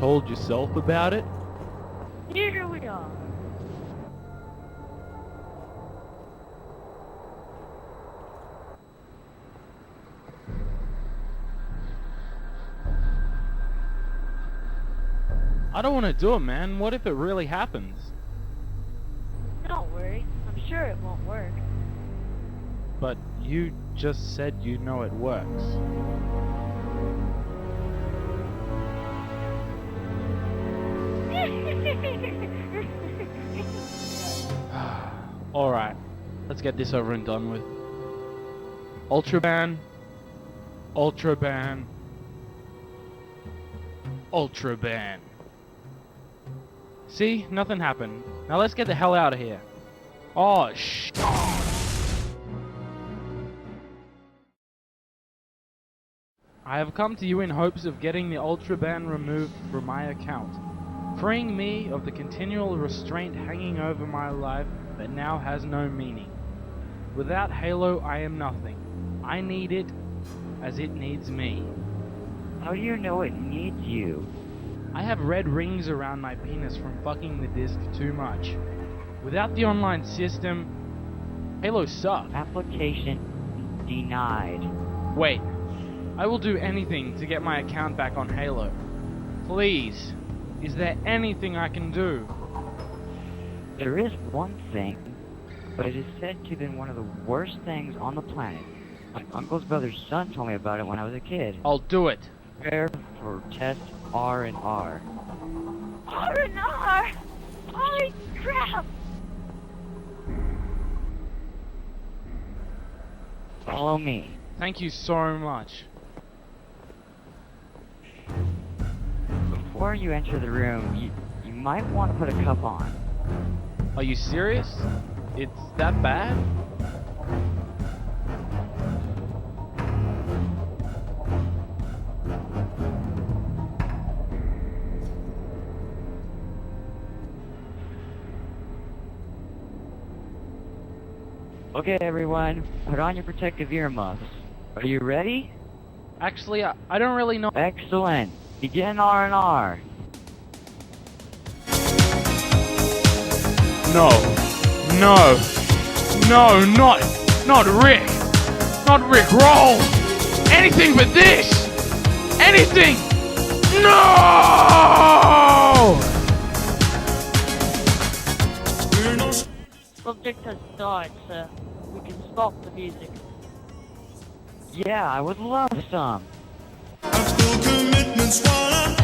told yourself about it? Here we are. I don't want to do it, man. What if it really happens? Don't worry. I'm sure it won't work. But you just said you know it works. Alright, let's get this over and done with. Ultraban. Ultraban. Ultraban. See? Nothing happened. Now let's get the hell out of here. Oh, I have come to you in hopes of getting the ultraban removed from my account, freeing me of the continual restraint hanging over my life that now has no meaning. Without Halo, I am nothing. I need it as it needs me. How do you know it needs you? I have red rings around my penis from fucking the disc too much. Without the online system, Halo sucks. Application denied. Wait, I will do anything to get my account back on Halo. Please, is there anything I can do? There is one thing, but it is said to have been one of the worst things on the planet. My uncle's brother's son told me about it when I was a kid. I'll do it. Prepare for test R&R. R&R! Holy crap! Follow me. Thank you so much. Before you enter the room, you might want to put a cup on. Are you serious? It's that bad? Okay, everyone, put on your protective earmuffs. Are you ready? Actually, I don't really know. Excellent. Begin R&R. No. No. No, not Rick. Not Rick Roll. Anything but this. Anything. No! Subject has died, sir. We can stop the music. Yeah, I would love some. I've still commitments while I'm